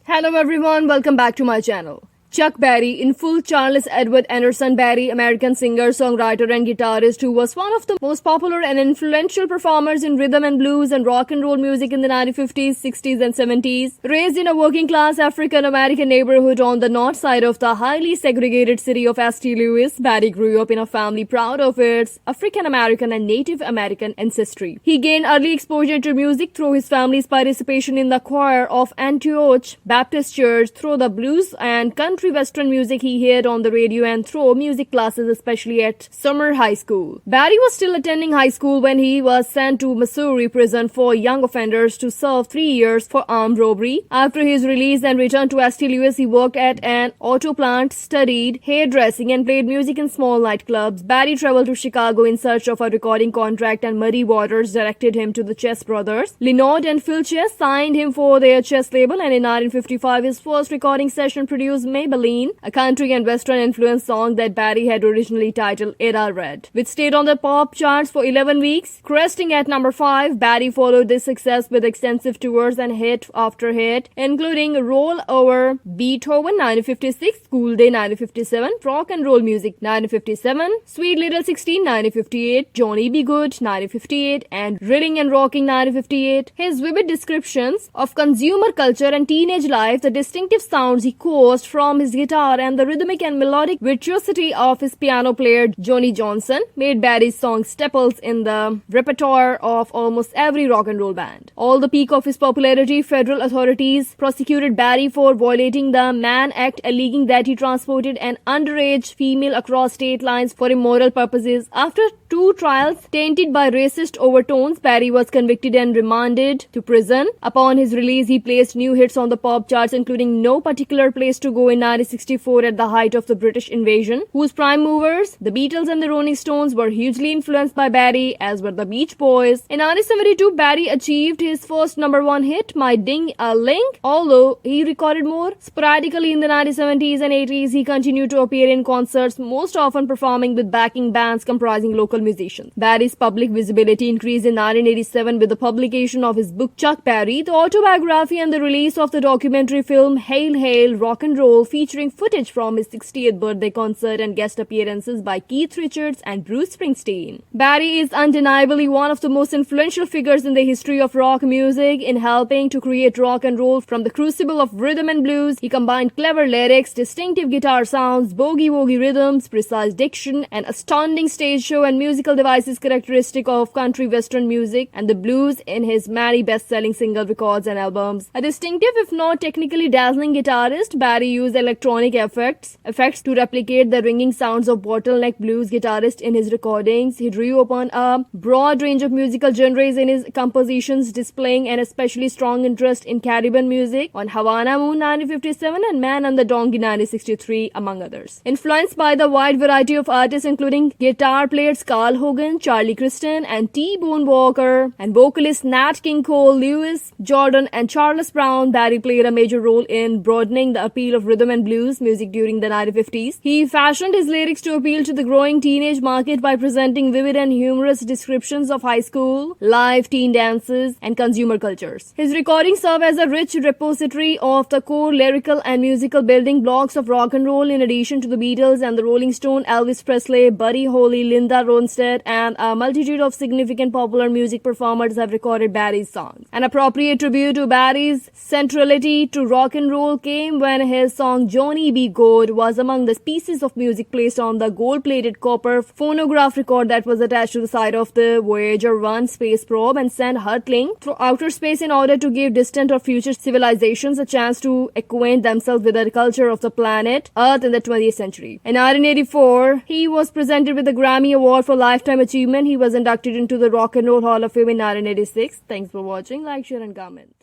Hello everyone, welcome back to my channel. Chuck Berry, in full Charles Edward Anderson Berry, American singer, songwriter and guitarist who was one of the most popular and influential performers in rhythm and blues and rock and roll music in the 1950s, 60s and 70s. Raised in a working-class African-American neighborhood on the north side of the highly segregated city of St. Louis, Berry grew up in a family proud of its African-American and Native American ancestry. He gained early exposure to music through his family's participation in the choir of Antioch Baptist Church, through the blues and country western music he heard on the radio, and through music classes, especially at Summer High School. Berry was still attending high school when he was sent to Missouri prison for young offenders to serve 3 years for armed robbery. After his release and return to St. Louis, he worked at an auto plant, studied hairdressing, and played music in small nightclubs. Berry traveled to Chicago in search of a recording contract, and Muddy Waters directed him to the Chess Brothers. Lynott and Phil Chess signed him for their Chess label, and in 1955 his first recording session produced Maybelline, a country and western influenced song that Berry had originally titled Era Red, which stayed on the pop charts for 11 weeks. Cresting at number 5, Berry followed this success with extensive tours and hit after hit, including Roll Over Beethoven 1956, School Day 1957, Rock and Roll Music 1957, Sweet Little 16 1958, Johnny Be Good 1958, and Reading and Rocking 1958. His vivid descriptions of consumer culture and teenage life, the distinctive sounds he caused from his guitar, and the rhythmic and melodic virtuosity of his piano player Johnny Johnson made Berry's songs staples in the repertoire of almost every rock and roll band. All the peak of his popularity, federal authorities prosecuted Berry for violating the Mann Act, alleging that he transported an underage female across state lines for immoral purposes. After 2 trials tainted by racist overtones, Berry was convicted and remanded to prison. Upon his release, he placed new hits on the pop charts, including No Particular Place to Go in 1964, at the height of the British invasion, whose prime movers, the Beatles and the Rolling Stones, were hugely influenced by Berry, as were the Beach Boys. In 1972, Berry achieved his first #1 hit, My Ding-a-Ling. Although he recorded more sporadically in the 1970s and 80s, he continued to appear in concerts, most often performing with backing bands comprising local musicians. Berry's public visibility increased in 1987 with the publication of his book Chuck Berry, the autobiography, and the release of the documentary film Hail Hail Rock and Roll, featuring footage from his 60th birthday concert and guest appearances by Keith Richards and Bruce Springsteen. Berry is undeniably one of the most influential figures in the history of rock music in helping to create rock and roll from the crucible of rhythm and blues. He combined clever lyrics, distinctive guitar sounds, boogie-woogie rhythms, precise diction, an astounding stage show, and musical devices characteristic of country western music and the blues in his many best-selling single records and albums. A distinctive, if not technically dazzling guitarist, Berry used electronic effects to replicate the ringing sounds of bottleneck blues guitarist in his recordings. He drew upon a broad range of musical genres in his compositions, displaying an especially strong interest in Caribbean music on Havana Moon 1957 and Man on the Donkey 1963, among others. Influenced by the wide variety of artists, including guitar players Carl Hogan, Charlie Christian, and T-Bone Walker, and vocalist Nat King Cole, Lewis Jordan, and Charles Brown, Berry played a major role in broadening the appeal of rhythm and blues music during the 1950s. He fashioned his lyrics to appeal to the growing teenage market by presenting vivid and humorous descriptions of high school life, teen dances, and consumer cultures. His recordings serve as a rich repository of the core lyrical and musical building blocks of rock and roll. In addition to the Beatles and the Rolling Stones, Elvis Presley, Buddy Holly, Linda Ronstadt, and a multitude of significant popular music performers have recorded Berry's songs. An appropriate tribute to Berry's centrality to rock and roll came when his song Johnny Be Good was among the pieces of music placed on the gold-plated copper phonograph record that was attached to the side of the Voyager 1 space probe and sent hurtling through outer space in order to give distant or future civilizations a chance to acquaint themselves with the culture of the planet Earth in the 20th century. In 1984, he was presented with the Grammy Award for Lifetime Achievement. He was inducted into the Rock and Roll Hall of Fame in 1986. Thanks for watching. Like, share, and comment.